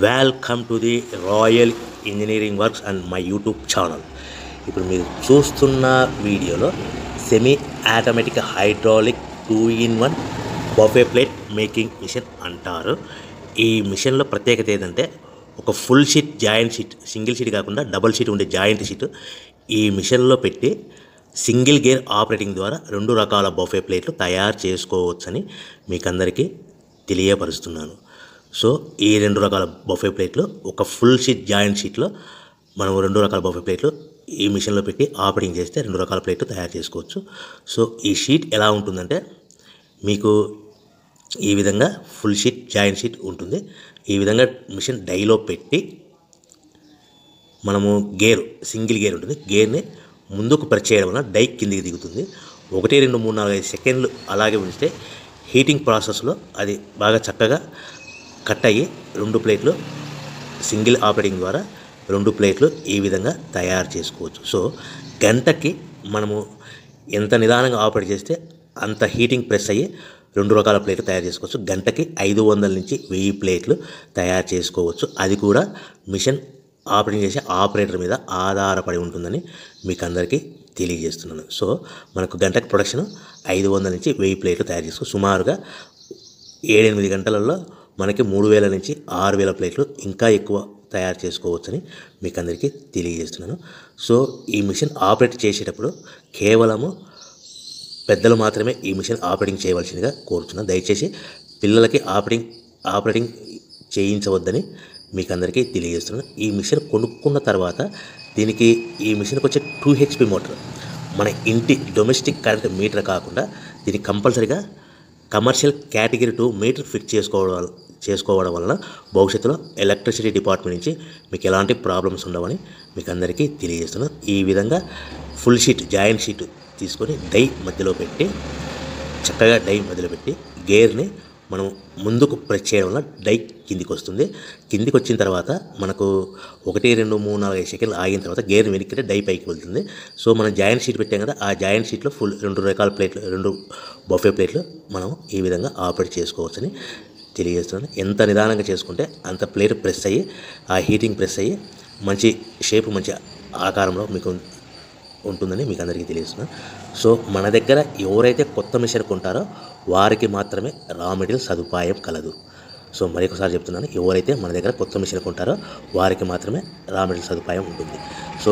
Welcome to the Royal Engineering Works and my YouTube channel. ఇప్పుడు మీరు చూస్తున్న వీడియోలో semi automatic hydraulic 2-in-1 buffet plate making machine అంటారు. ఈ మిషన్లో ప్రత్యేకత ఏంటంటే ఒక full sheet joint sheet, single sheet కాకుండా డబుల్ షీట్ ఉండే జాయింట్ షీట్ ఈ మిషన్లో పెట్టి సింగిల్ గేర్ ఆపరేటింగ్ ద్వారా 2 రకాల బఫే ప్లేట్లు తయారు చేసుకోవచ్చని మీకు అందరికీ తెలియపరుస్తున్నాను. సో ఈ 2 రకాల బఫే ప్లేట్లు ఒక ఫుల్ షీట్ జాయింట్ షీట్లో మనం 2 రకాల బఫే ప్లేట్లు ఈ మిషన్లో పెట్టి ఆపరేటింగ్ చేస్తే 2 రకాల ప్లేట్లు తయారు చేసుకోవచ్చు. సో ఈ షీట్ ఎలా ఉంటుందంటే మీకు ఈ విధంగా ఫుల్ షీట్ జాయింట్ షీట్ ఉంటుంది. ఈ విధంగా మిషన్ డైలో పెట్టి మనము సింగిల్ గేర్ ఉంటుంది, గేర్ని ముందుకు ప్రెస్ చేయడం వల్ల డై కిందికి దిగుతుంది. 1, 2, 3, 4, 5 సెకండ్లు అలాగే ఉంచితే హీటింగ్ ప్రాసెస్లో అది బాగా చక్కగా కట్ అయ్యి 2 ప్లేట్లు సింగిల్ ఆపరేటింగ్ ద్వారా 2 ప్లేట్లు ఈ విధంగా తయారు చేసుకోవచ్చు. సో గంటకి మనము ఎంత నిదానంగా ఆపరేట్ చేస్తే అంత హీటింగ్ ప్రెస్ అయ్యి 2 రకాల ప్లేట్లు తయారు చేసుకోవచ్చు. గంటకి 500 నుంచి 1000 ప్లేట్లు తయారు చేసుకోవచ్చు. అది కూడా మిషన్ ఆపరేటింగ్ చేసే ఆపరేటర్ మీద ఆధారపడి ఉంటుందని మీకు అందరికీ తెలియజేస్తున్నాను. సో మనకు గంటకి ప్రొడక్షన్ 500 నుంచి 1000 ప్లేట్లు తయారు చేసుకోవచ్చు. సుమారుగా 7-8 గంటలలో మనకి 3000 నుంచి 6000 ప్లేట్లు ఇంకా ఎక్కువ తయారు చేసుకోవచ్చని మీకు అందరికీ తెలియజేస్తున్నాను. సో ఈ మిషన్ ఆపరేట్ చేసేటప్పుడు కేవలము పెద్దలు మాత్రమే ఈ మిషన్ ఆపరేటింగ్ చేయవలసిందిగా కోరుతున్నాను. దయచేసి పిల్లలకి ఆపరేటింగ్ చేయించవద్దని మీకు అందరికీ తెలియజేస్తున్నాను. ఈ మిషన్ కొనుక్కున్న తర్వాత ఈ మిషన్కి వచ్చే 2 HP మోటార్ మన ఇంటి డొమెస్టిక్ కరెంట్ మీటర్ కాకుండా దీనికి కంపల్సరీగా కమర్షియల్ కేటగిరీ 2 మీటర్ ఫిట్ చేసుకోవడం వలన భవిష్యత్తులో ఎలక్ట్రిసిటీ డిపార్ట్మెంట్ నుంచి మీకు ఎలాంటి ప్రాబ్లమ్స్ ఉండవని మీకు అందరికీ తెలియజేస్తున్నాను. ఈ విధంగా ఫుల్ షీట్ జాయింట్ షీట్ తీసుకొని చక్కగా డై మధ్యలో పెట్టి గేర్ని మనం ముందుకు ప్రెస్ చేయడం వల్ల డై కిందికి వస్తుంది. కిందికి వచ్చిన తర్వాత మనకు 1, 2, 3, 4, 5 సెకండ్లు ఆగిన తర్వాత గేర్ వెనక్కి డై పైకి వెళ్తుంది. సో మనం జాయింట్ షీట్ పెట్టాం కదా, ఆ జాయింట్ షీట్లో 2 రకాల ప్లేట్లు 2 బఫే ప్లేట్లు మనం ఈ విధంగా ఆపరేట్ చేసుకోవచ్చని తెలియజేస్తున్నాను. ఎంత నిదానంగా చేసుకుంటే అంత ప్లేట్ ప్రెస్ అయ్యి ఆ హీటింగ్ ప్రెస్ అయ్యి మంచి షేప్ మంచి ఆకారంలో మీకు ఉంటుందని మీకు అందరికీ తెలియజేస్తున్నాను. సో మన దగ్గర ఎవరైతే కొత్త మిషన్ కొంటారో వారికి మాత్రమే రా మెటీరియల్ సదుపాయం కలదు. సో మరొకసారి చెప్తున్నాను, ఎవరైతే మన దగ్గర కొత్త మిషన్ కొంటారో వారికి మాత్రమే రా మెటీరియల్ సదుపాయం ఉంటుంది. సో